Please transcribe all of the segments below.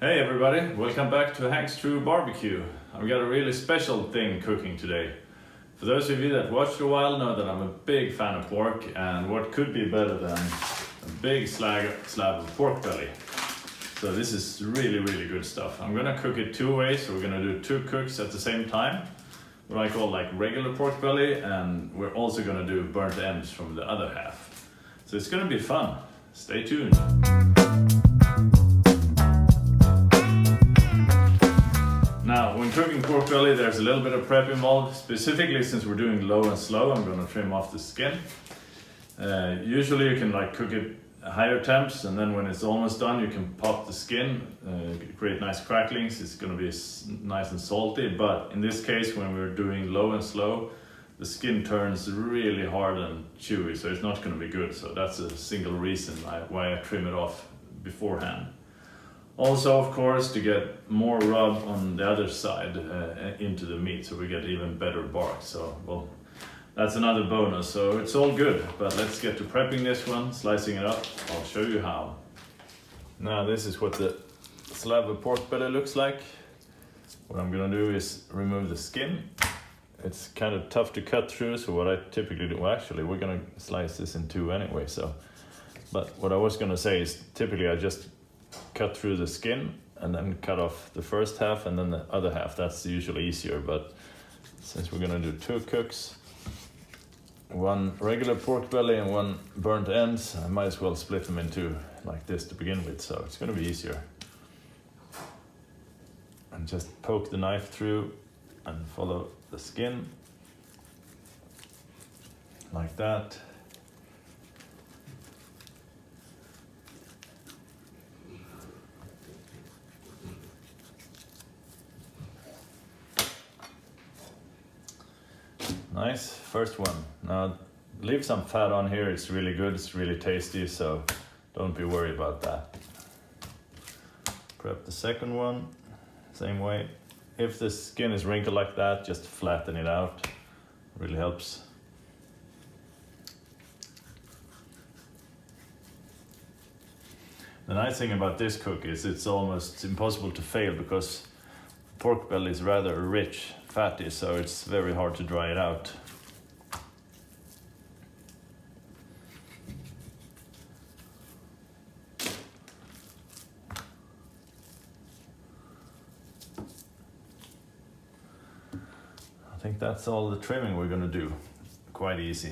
Hey everybody, welcome back to Hank's True Barbecue. I've got a really special thing cooking today. For those of you that watched a while know that I'm a big fan of pork, and what could be better than a big slab of pork belly. So this is really good stuff. I'm gonna cook it two ways, so we're gonna do two cooks at the same time. What I call like regular pork belly, and we're also gonna do burnt ends from the other half. So it's gonna be fun. Stay tuned. Now, when cooking pork belly, there's a little bit of prep involved. Specifically, since we're doing low and slow, I'm going to trim off the skin. Usually you can cook it at higher temps, and then when it's almost done, you can pop the skin, create nice cracklings. It's going to be nice and salty, but in this case, when we're doing low and slow, the skin turns really hard and chewy, so it's not going to be good. So that's a single reason why I trim it off beforehand. Also, of course, to get more rub on the other side into the meat, so we get even better bark. So, well, that's another bonus. So it's all good, but let's get to prepping this one, slicing it up. I'll show you how. Now, this is what the slab of pork belly looks like. What I'm gonna do is remove the skin. It's kind of tough to cut through, so what I typically do, well, actually, we're gonna slice this in two anyway. But what I was gonna say is typically I just cut through the skin and then cut off the first half and then the other half. That's usually easier, but since we're gonna do two cooks, one regular pork belly and one burnt ends, I might as well split them in two like this to begin with, so it's gonna be easier. And just poke the knife through and follow the skin like that. Nice, first one. Now leave some fat on here, it's really good, it's really tasty, so don't be worried about that. Prep the second one, same way. If the skin is wrinkled like that, just flatten it out, it really helps. The nice thing about this cook is it's almost impossible to fail because pork belly is rather rich, fatty, so it's very hard to dry it out. I think that's all the trimming we're going to do. Quite easy.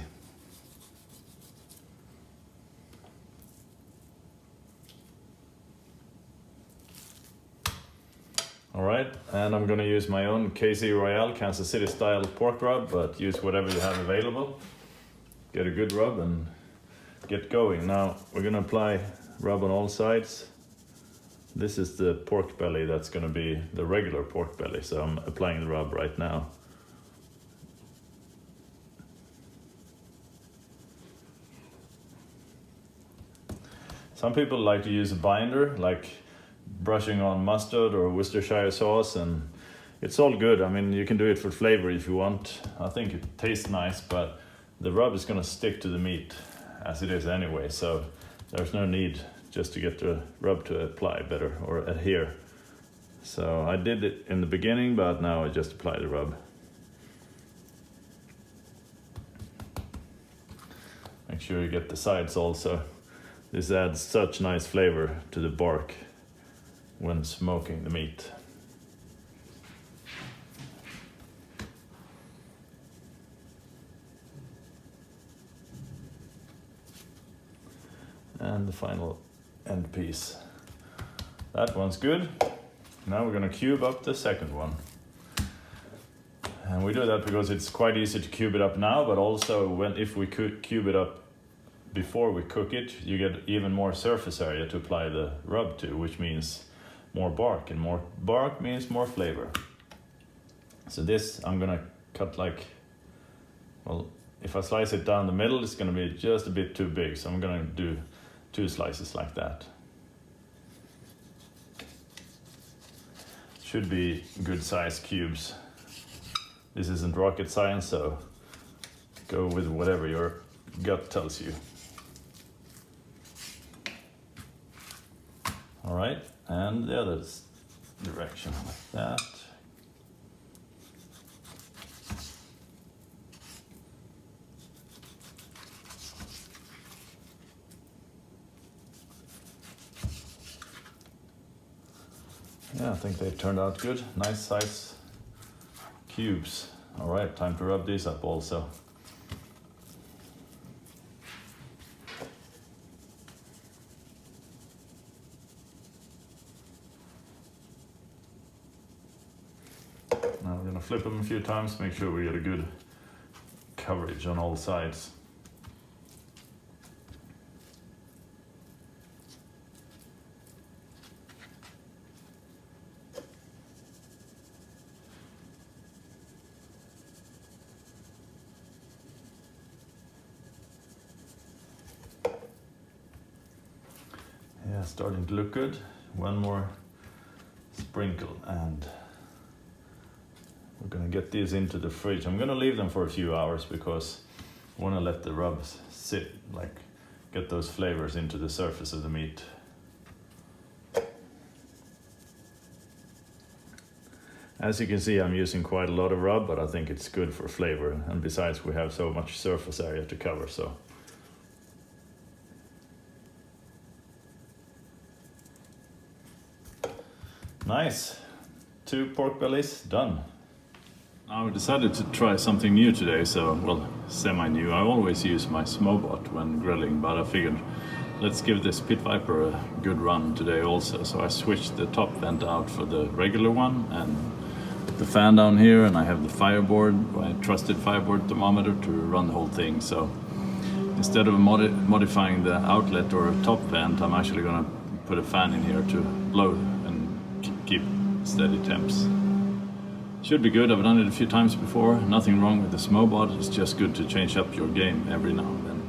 Alright, and I'm going to use my own KC Royale Kansas City style pork rub, but use whatever you have available. Get a good rub and get going. Now we're going to apply rub on all sides. This is the pork belly that's going to be the regular pork belly, so I'm applying the rub right now. Some people like to use a binder, like brushing on mustard or Worcestershire sauce, and it's all good. I mean, you can do it for flavor if you want. I think it tastes nice, but the rub is gonna stick to the meat as it is anyway, so there's no need just to get the rub to apply better or adhere. So I did it in the beginning, but now I just apply the rub. Make sure you get the sides also. This adds such nice flavor to the bark when smoking the meat. And the final end piece. That one's good. Now we're gonna cube up the second one. And we do that because it's quite easy to cube it up now, but also if we could cube it up before we cook it, you get even more surface area to apply the rub to, which means more bark, and more bark means more flavor. So this I'm gonna cut if I slice it down the middle, it's gonna be just a bit too big, so I'm gonna do two slices like that. Should be good size cubes. This isn't rocket science, so go with whatever your gut tells you. All right, And the other direction like that. Yeah, I think they turned out good. Nice size cubes. All right, time to rub these up also. Now we're gonna flip them a few times, make sure we get a good coverage on all sides. Yeah, starting to look good. One more sprinkle and we're gonna get these into the fridge. I'm gonna leave them for a few hours because I wanna let the rubs sit, like get those flavors into the surface of the meat. As you can see, I'm using quite a lot of rub, but I think it's good for flavor. And besides, we have so much surface area to cover, so. Nice, 2 pork bellies done. Now I decided to try something new today, so, well, semi-new. I always use my Smobot when grilling, but I figured let's give this Pit Viper a good run today also. So I switched the top vent out for the regular one and put the fan down here, and I have the fireboard, my trusted fireboard thermometer to run the whole thing. So instead of modifying the outlet or top vent, I'm actually gonna put a fan in here to blow and keep steady temps. Should be good. I've done it a few times before. Nothing wrong with the Smobot. It's just good to change up your game every now and then.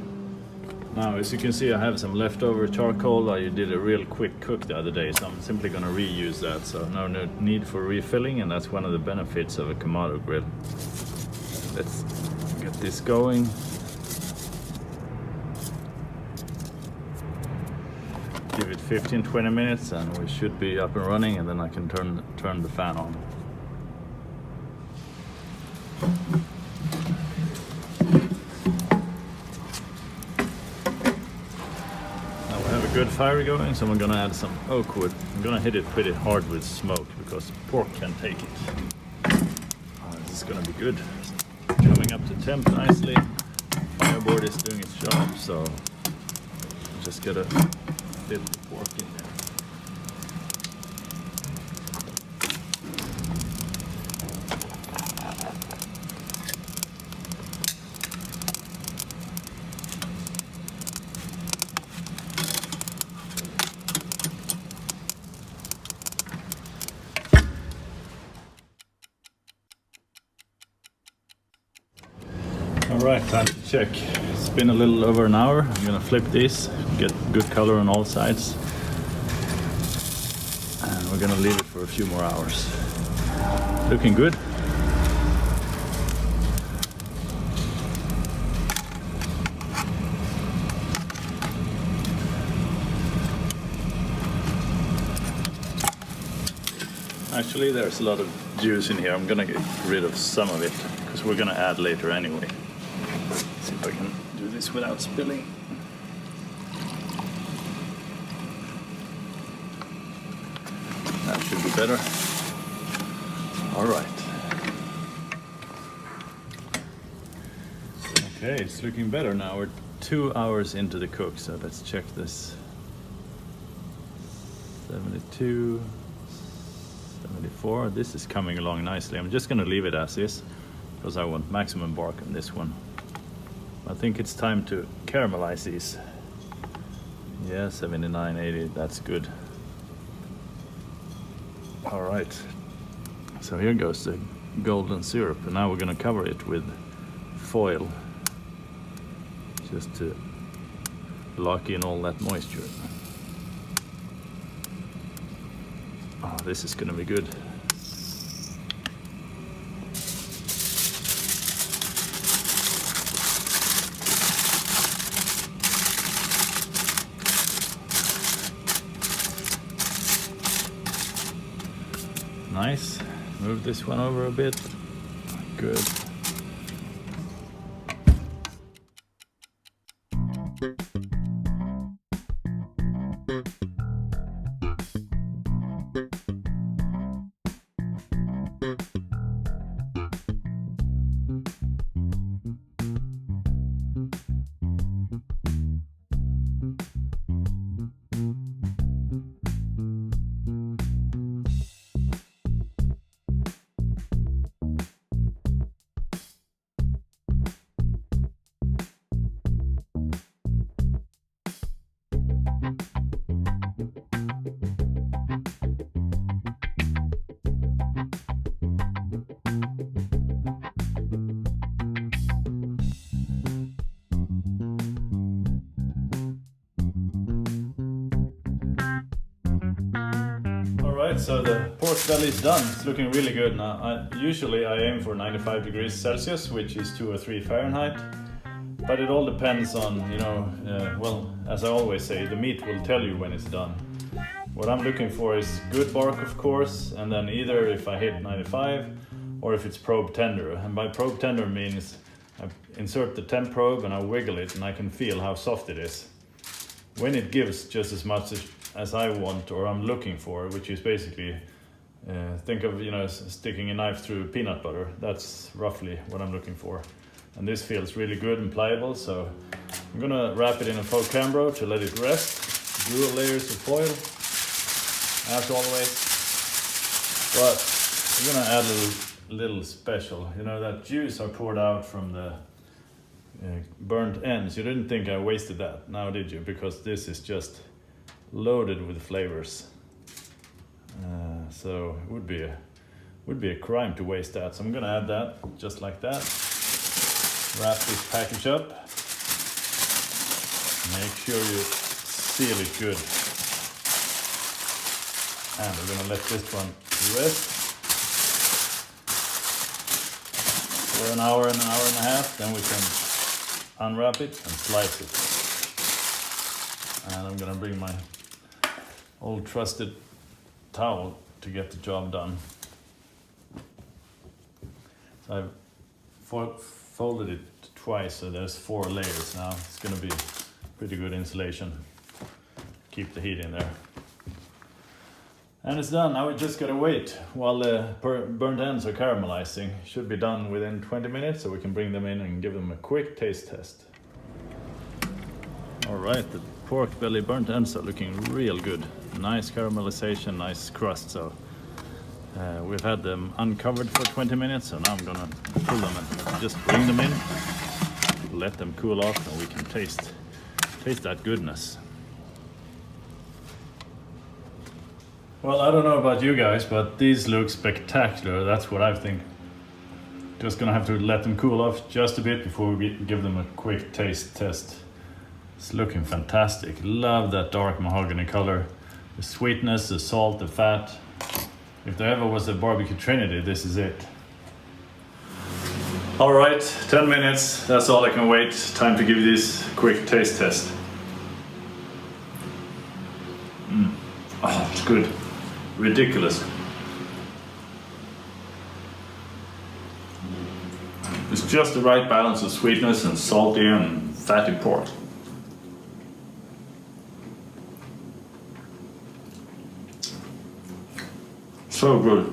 Now, as you can see, I have some leftover charcoal. I did a real quick cook the other day, so I'm simply going to reuse that. So no need for refilling, and that's one of the benefits of a Kamado grill. Let's get this going. Give it 15-20 minutes, and we should be up and running, and then I can turn the fan on. Now we have a good fire going, so I'm gonna add some oak wood. I'm gonna hit it pretty hard with smoke because pork can take it. This is gonna be good. Coming up to temp nicely. Fireboard is doing its job, so just gotta fit the pork in there. Alright, time to check. It's been a little over an hour. I'm gonna flip these, get good color on all sides. And we're gonna leave it for a few more hours. Looking good. Actually, there's a lot of juice in here. I'm gonna get rid of some of it because we're gonna add later anyway. Let's see if I can do this without spilling. That should be better. All right. Okay, it's looking better now. We're 2 hours into the cook, so let's check this. 72. 74. This is coming along nicely. I'm just gonna leave it as is because I want maximum bark on this one. I think it's time to caramelize these. Yeah, 79, 80, that's good. All right, so here goes the golden syrup, and now we're gonna cover it with foil just to lock in all that moisture. Oh, this is gonna be good. Nice. Move this one over a bit. Good. Alright, so the pork belly is done. It's looking really good now. Usually I aim for 95 degrees Celsius, which is 2 or 3 Fahrenheit. But it all depends on, well, as I always say, the meat will tell you when it's done. What I'm looking for is good bark, of course, and then either if I hit 95 or if it's probe tender. And by probe tender means I insert the temp probe and I wiggle it and I can feel how soft it is. When it gives just as much as I want or I'm looking for, which is basically, think of sticking a knife through peanut butter. That's roughly what I'm looking for. And this feels really good and pliable, so I'm gonna wrap it in a faux cambro to let it rest. Dual layers of foil, as always. But I'm gonna add a little special. That juice I poured out from the burnt ends. You didn't think I wasted that, now did you? Because this is just loaded with flavors, so it would be a crime to waste that. So I'm gonna add that just like that. Wrap this package up. Make sure you seal it good, and we're gonna let this one rest for an hour and a half. Then we can unwrap it and slice it. And I'm gonna bring my old trusted towel to get the job done. So I've folded it twice, so there's 4 layers now. It's gonna be pretty good insulation. Keep the heat in there. And it's done. Now we just gotta wait while the burnt ends are caramelizing. Should be done within 20 minutes, so we can bring them in and give them a quick taste test. All right, the pork belly burnt ends are looking real good. Nice caramelization, nice crust. So we've had them uncovered for 20 minutes, so now I'm gonna pull them and just bring them in, let them cool off, and we can taste that goodness. Well, I don't know about you guys, but these look spectacular. That's what I think. Just gonna have to let them cool off just a bit before we give them a quick taste test. It's looking fantastic. Love that dark mahogany color. The sweetness, the salt, the fat. If there ever was a barbecue trinity, this is it. All right, 10 minutes. That's all I can wait. Time to give you this quick taste test. Oh, it's good. Ridiculous. It's just the right balance of sweetness and salty and fatty pork. So good.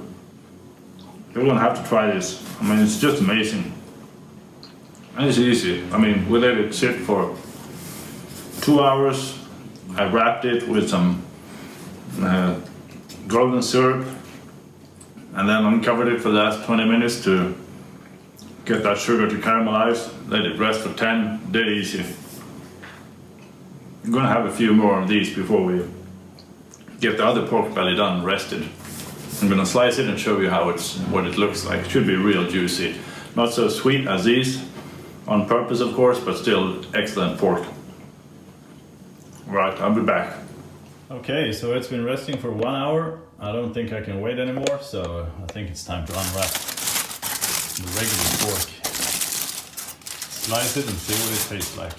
You're gonna have to try this. I mean, it's just amazing. And it's easy. I mean, we let it sit for 2 hours. I wrapped it with some golden syrup and then uncovered it for the last 20 minutes to get that sugar to caramelize. Let it rest for 10. Dead easy. I'm gonna have a few more of these before we get the other pork belly done, rested. I'm gonna slice it and show you what it looks like. It should be real juicy. Not so sweet as these, on purpose of course, but still excellent pork. Right, I'll be back. Okay, so it's been resting for 1 hour. I don't think I can wait anymore, so I think it's time to unwrap the regular pork. Slice it and see what it tastes like.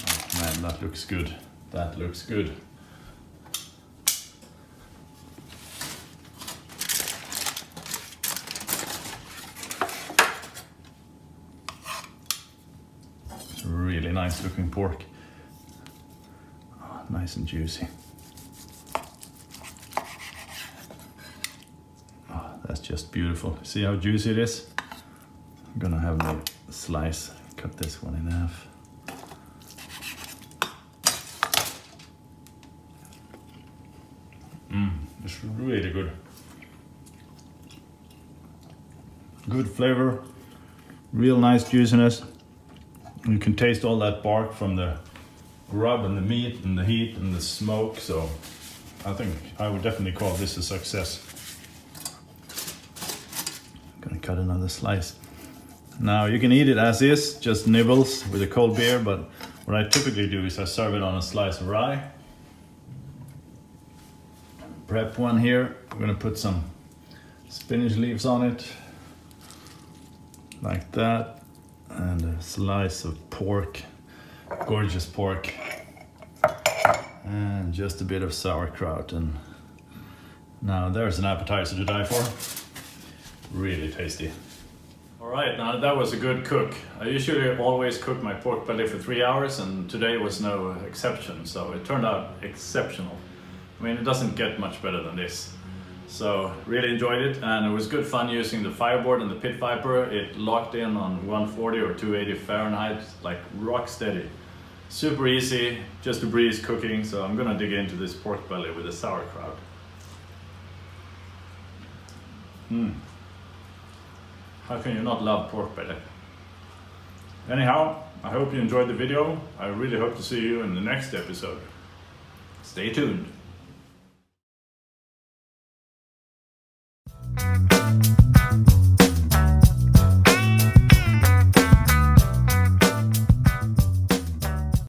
Oh man, that looks good. That looks good. Really nice looking pork. Oh, nice and juicy. Oh, that's just beautiful. See how juicy it is? I'm gonna have a slice, cut this one in half. It's really good. Good flavor, real nice juiciness. You can taste all that bark from the rub and the meat and the heat and the smoke, so I think I would definitely call this a success. I'm gonna cut another slice. Now you can eat it as is, just nibbles with a cold beer, but what I typically do is I serve it on a slice of rye. Prep one here. I'm gonna put some spinach leaves on it, like that, and a slice of pork, gorgeous pork, and just a bit of sauerkraut. And now there's an appetizer to die for. Really tasty. All right, now that was a good cook. I usually always cook my pork belly for 3 hours, and today was no exception, so it turned out exceptional. I mean, it doesn't get much better than this. So really enjoyed it, and it was good fun using the fireboard and the pit viper. It locked in on 140 or 280 Fahrenheit, like rock steady. Super easy, just a breeze cooking, so I'm gonna dig into this pork belly with the sauerkraut. How can you not love pork belly? Anyhow, I hope you enjoyed the video. I really hope to see you in the next episode. Stay tuned.